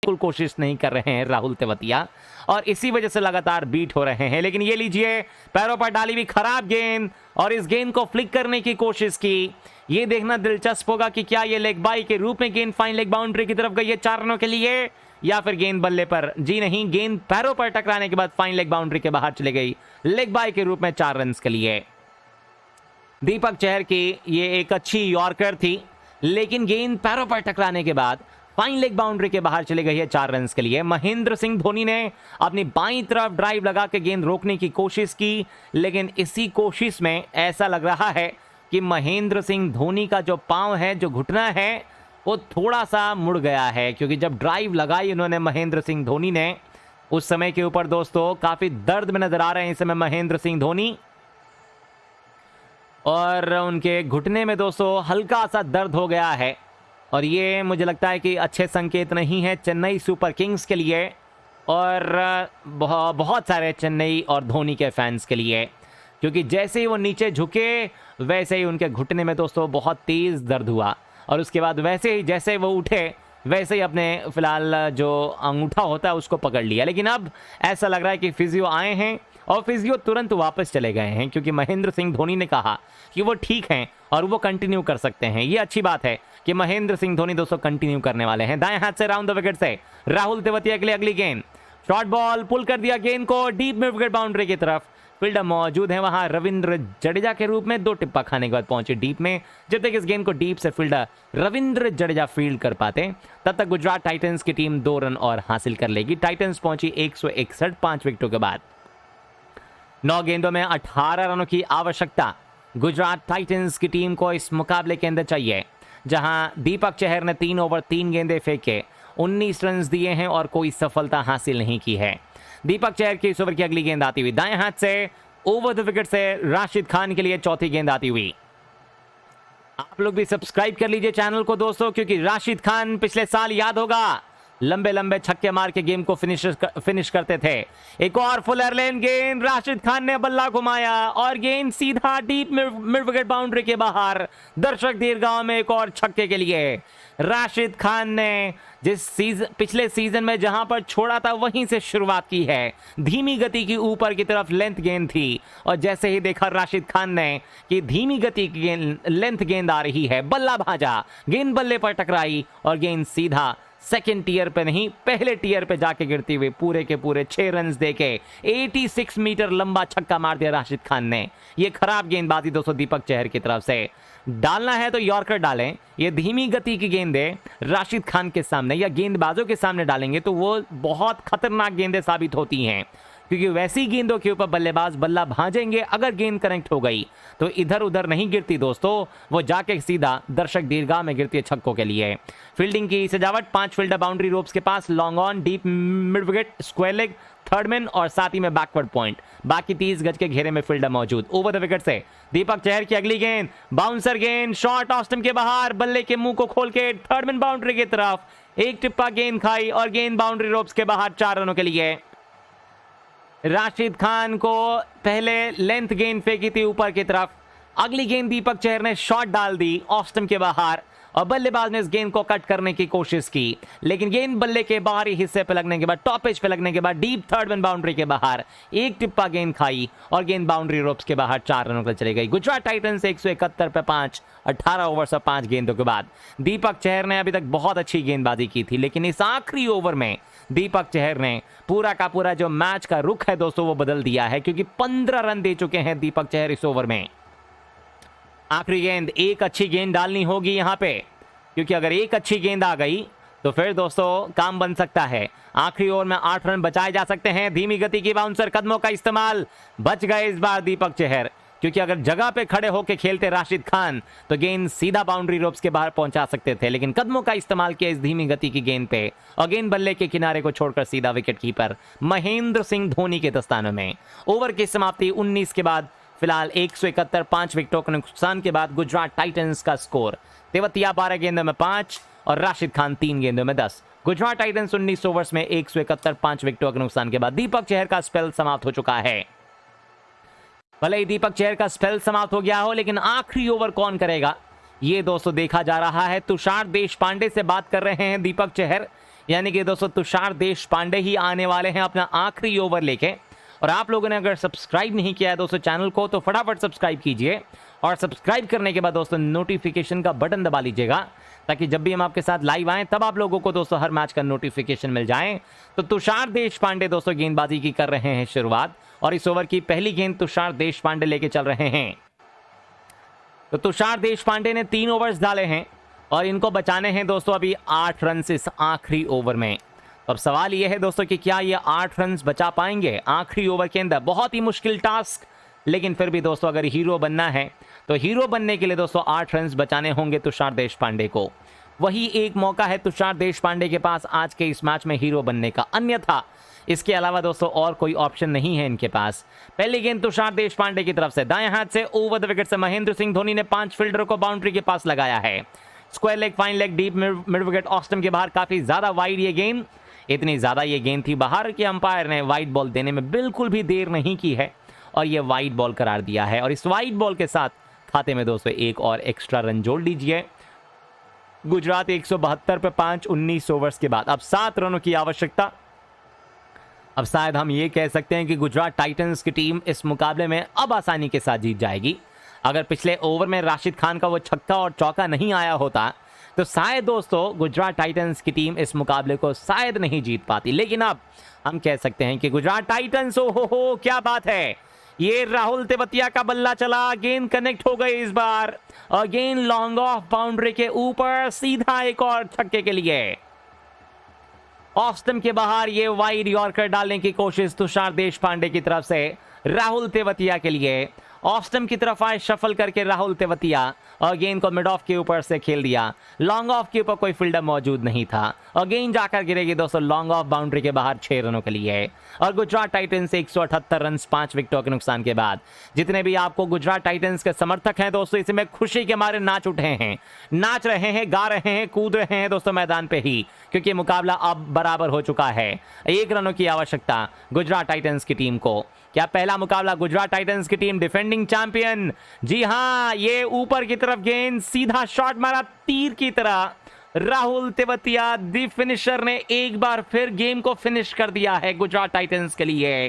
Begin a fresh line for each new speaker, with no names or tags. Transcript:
बिल्कुल कोशिश नहीं कर रहे हैं राहुल तेवतिया, और इसी वजह से लगातार बीट हो रहे हैं। लेकिन ये लीजिए, पैरों पर डाली हुई खराब गेंद और इस गेंद को फ्लिक करने की कोशिश की। ये देखना दिलचस्प होगा कि क्या ये लेग बाई के रूप में गेंद फाइन लेग बाउंड्री की तरफ गई है 4 रनों के लिए, या फिर गेंद बल्ले पर। जी नहीं, गेंद पैरों पर टकराने के बाद फाइन लेग बाउंड्री के बाहर चली गई, लेग बाई के रूप में 4 रन के लिए। दीपक चहर की ये एक अच्छी यॉर्कर थी, लेकिन गेंद पैरों पर टकराने के बाद फाइन लेग बाउंड्री के बाहर चली गई है 4 रन के लिए। महेंद्र सिंह धोनी ने अपनी बाईं तरफ ड्राइव लगा के गेंद रोकने की कोशिश की, लेकिन इसी कोशिश में ऐसा लग रहा है कि महेंद्र सिंह धोनी का जो पांव है, जो घुटना है, वो थोड़ा सा मुड़ गया है, क्योंकि जब ड्राइव लगाई उन्होंने महेंद्र सिंह धोनी ने, उस समय के ऊपर दोस्तों काफी दर्द में नजर आ रहे हैं इस समय महेंद्र सिंह धोनी, और उनके घुटने में दोस्तों हल्का सा दर्द हो गया है। और ये मुझे लगता है कि अच्छे संकेत नहीं है चेन्नई सुपर किंग्स के लिए और बहुत सारे चेन्नई और धोनी के फैंस के लिए, क्योंकि जैसे ही वो नीचे झुके वैसे ही उनके घुटने में दोस्तों बहुत तेज दर्द हुआ, और उसके बाद वैसे ही जैसे वो उठे वैसे ही अपने फिलहाल जो अंगूठा होता है उसको पकड़ लिया। लेकिन अब ऐसा लग रहा है कि फिजियो आए हैं और फिजियो तुरंत वापस चले गए हैं, क्योंकि महेंद्र सिंह धोनी ने कहा कि वो ठीक हैं और वो कंटिन्यू कर सकते हैं। ये अच्छी बात है कि महेंद्र सिंह धोनी दोस्तों कंटिन्यू करने वाले हैं। दाएं हाथ से राउंड द विकेट से राहुल तेवतिया के लिए अगली गेंद, शॉर्ट बॉल, पुल कर दिया गेंद को डीप में विकेट बाउंड्री की तरफ। फील्डर मौजूद है वहां रविंद्र जडेजा के रूप में, 2 टिप्पा खाने के बाद पहुंचे डीप में। जब तक इस गेंद को डीप से फील्डर रविंद्र जडेजा फील्ड कर पाते, तब तक गुजरात टाइटंस की टीम 2 रन और हासिल कर लेगी। टाइटंस पहुंची 161 5 विकेटों के बाद। 9 गेंदों में 18 रनों की आवश्यकता गुजरात टाइटंस की टीम को इस मुकाबले के अंदर चाहिए, जहां दीपक चहर ने 3 ओवर 3 गेंदें फेंके, 19 रन दिए हैं और कोई सफलता हासिल नहीं की है। दीपक चहर की इस ओवर की अगली गेंद आती हुई दाएं हाथ से ओवर द विकेट से राशिद खान के लिए चौथी गेंद आती हुई। आप लोग भी सब्सक्राइब कर लीजिए चैनल को दोस्तों, क्योंकि राशिद खान पिछले साल याद होगा लंबे लंबे छक्के मार के गेम को फिनिश करते थे। एक और फुलर लेन गेंद, राशिद खान ने बल्ला घुमाया और गेंद सीधा डीप मिड विकेट बाउंड्री के बाहर। दर्शक दीर्घाओं में एक और छक्के के लिए राशिद खान ने पिछले सीजन में जहां पर छोड़ा था वहीं से शुरुआत की है। धीमी गति की ऊपर की तरफ लेंथ गेंद थी, और जैसे ही देखा राशिद खान ने कि धीमी गति की लेंथ गेंद आ रही है, बल्ला भाजा, गेंद बल्ले पर टकराई और गेंद सीधा सेकेंड टियर पे नहीं पहले टियर पे जाके गिरती हुई पूरे के पूरे 6 रन देके 86 मीटर लंबा छक्का मार दिया राशिद खान ने। ये खराब गेंदबाजी दोस्तों दीपक चहर की तरफ से। डालना है तो यॉर्कर डालें, ये धीमी गति की गेंदें राशिद खान के सामने या गेंदबाजों के सामने डालेंगे तो वो बहुत खतरनाक गेंदें साबित होती हैं, क्योंकि वैसी गेंदों के ऊपर बल्लेबाज बल्ला भाजेंगे। अगर गेंद कनेक्ट हो गई तो इधर उधर नहीं गिरती दोस्तों, वो जाके सीधा दर्शक दीर्घा में गिरती है छक्कों के लिए। फील्डिंग की सजावट, 5 फील्डर बाउंड्री रोप्स के पास, long on, deep mid wicket, square leg, third man और साथ ही में बैकवर्ड पॉइंट। बाकी 30 गज के घेरे में फील्डर मौजूद। ओवर द विकेट से दीपक चहर की अगली गेंद, बाउंसर गेंद, शॉर्ट ऑफ स्टंप के बाहर, बल्ले के मुंह को खोल के थर्ड मैन बाउंड्री की तरफ। एक टिप्पा गेंद खाई और गेंद बाउंड्री रोप्स के बाहर 4 रनों के लिए। राशिद खान को पहले लेंथ गेंद फेंकी थी ऊपर की तरफ, अगली गेंद दीपक चहर ने शॉट डाल दी ऑफ स्टंप के बाहर और बल्लेबाज ने इस गेंद को कट करने की कोशिश की, लेकिन गेंद बल्ले के बाहरी हिस्से पे लगने के बाद, टॉप एज पे लगने के बाद डीप थर्ड मैन बाउंड्री के बाहर एक टिप्पा गेंद खाई और गेंद बाउंड्री रोप्स के बाहर 4 रनों पर चली गई। गुजरात टाइटंस 171 पे 5, 18 ओवर से 5 गेंदों के बाद। दीपक चहर ने अभी तक बहुत अच्छी गेंदबाजी की थी, लेकिन इस आखिरी ओवर में दीपक चहर ने पूरा का पूरा जो मैच का रुख है दोस्तों वो बदल दिया है, क्योंकि 15 रन दे चुके हैं दीपक चहर इस ओवर में। आखिरी गेंद, एक अच्छी गेंद डालनी होगी यहां पे, क्योंकि अगर एक अच्छी गेंद आ गई तो फिर दोस्तों काम बन सकता है। आखिरी ओवर में 8 रन बचाए जा सकते हैं। धीमी गति की बाउंसर कदमों का इस्तेमाल, बच गए इस बार दीपक चहर, क्योंकि अगर जगह पे खड़े होकर खेलते राशिद खान तो गेंद सीधा बाउंड्री रोप्स के बाहर पहुंचा सकते थे, लेकिन कदमों का इस्तेमाल किया इस धीमी गति की गेंद पे और गेंद बल्ले के किनारे को छोड़कर सीधा विकेट कीपर महेंद्र सिंह धोनी के दस्तानों में। ओवर की समाप्ति 19 के बाद फिलहाल 171, 5 विकेटों के नुकसान के बाद गुजरात टाइटंस का स्कोर, तेवतिया 12 गेंदों में 5 और राशिद खान 3 गेंदों में 10। गुजरात टाइटंस 19 ओवर्स में 171, 5 विकेटों के नुकसान के बाद। दीपक चहर का स्पेल समाप्त हो चुका है। भले ही दीपक चहर का स्पेल समाप्त हो गया हो, लेकिन आखिरी ओवर कौन करेगा ये दोस्तों देखा जा रहा है। तुषार देशपांडे से बात कर रहे हैं दीपक चहर। यानी कि दोस्तों तुषार देशपांडे ही आने वाले हैं अपना आखिरी ओवर लेके। और आप लोगों ने अगर सब्सक्राइब नहीं किया है दोस्तों चैनल को तो फटाफट सब्सक्राइब कीजिए, और सब्सक्राइब करने के बाद दोस्तों नोटिफिकेशन का बटन दबा लीजिएगा, ताकि जब भी हम आपके साथ लाइव आएं तब आप लोगों को दोस्तों हर मैच का नोटिफिकेशन मिल जाए। तो तुषार देशपांडे दोस्तों गेंदबाजी की कर रहे हैं शुरुआत, और इस ओवर की पहली गेंद तुषार देशपांडे लेके चल रहे हैं। तो तुषार देशपांडे ने 3 ओवर्स डाले हैं और इनको बचाने हैं दोस्तों अभी 8 रन इस आखिरी ओवर में। तो अब सवाल यह है दोस्तों कि क्या ये 8 रन बचा पाएंगे आखिरी ओवर के अंदर। बहुत ही मुश्किल टास्क, लेकिन फिर भी दोस्तों अगर हीरो बनना है तो हीरो बनने के लिए दोस्तों 8 रन बचाने होंगे तुषार देशपांडे को। वही एक मौका है तुषार देशपांडे के पास आज के इस मैच में हीरो बनने का, अन्यथा इसके अलावा दोस्तों और कोई ऑप्शन नहीं है इनके पास। पहली गेंद तुषार देशपांडे की तरफ से दाएं हाथ से ओवर द विकेट से महेंद्र सिंह धोनी ने 5 फील्डरों को बाउंड्री के पास लगाया है। Square leg, fine leg, deep mid wicket, ऑस्टम के बाहर, काफी ज्यादा वाइड ये गेंद। इतनी ज्यादा ये गेंद थी बाहर कि अंपायर ने वाइड बॉल देने में बिल्कुल भी देर नहीं की है और ये वाइड बॉल करार दिया है। और इस वाइड बॉल के साथ खाते में दोस्तों एक और एक्स्ट्रा रन जोड़ लीजिए। गुजरात 172 पे 5 19 ओवर्स के बाद अब 7 रनों की आवश्यकता। अब शायद हम ये कह सकते हैं कि गुजरात टाइटंस की टीम इस मुकाबले में अब आसानी के साथ जीत जाएगी। अगर पिछले ओवर में राशिद खान का वो छक्का और चौका नहीं आया होता तो शायद दोस्तों गुजरात टाइटंस की टीम इस मुकाबले को शायद नहीं जीत पाती। लेकिन अब हम कह सकते हैं कि गुजरात टाइटंस, ओ हो क्या बात है, ये राहुल तेवतिया का बल्ला चला, गेंद कनेक्ट हो गई इस बार, और गेंद लॉन्ग ऑफ बाउंड्री के ऊपर, सीधा एक और छक्के के लिए। ऑस्टम के बाहर ये वाइड यॉर्कर डालने की कोशिश तुषार देशपांडे की तरफ से राहुल तेवतिया के लिए। ऑस्टम की तरफ आए शफल करके राहुल तेवतिया और गेंद को मिड ऑफ के ऊपर से खेल दिया। लॉन्ग ऑफ के ऊपर कोई फील्डर मौजूद नहीं था और गेंद जाकर गिरेगी दोस्तों लॉन्ग ऑफ बाउंड्री के बाहर 6 रनों के लिए। और गुजरात टाइटंस 178 रन 5 विकेटों के नुकसान के बाद। जितने भी आपको गुजरात टाइटंस के समर्थक हैं दोस्तों इसमें खुशी के मारे नाच उठे हैं, नाच रहे हैं, गा रहे हैं, कूद रहे हैं दोस्तों मैदान पे ही, क्योंकि मुकाबला अब बराबर हो चुका है। 1 रनों की आवश्यकता गुजरात टाइटंस की टीम को। क्या पहला मुकाबला गुजरात टाइटंस की टीम डिफेंडिंग चैंपियन, जी हां, ये ऊपर की तरफ गेंद, सीधा शॉट मारा तीर की तरह। राहुल तेवतिया दी फिनिशर ने एक बार फिर गेम को फिनिश कर दिया है गुजरात टाइटंस के लिए।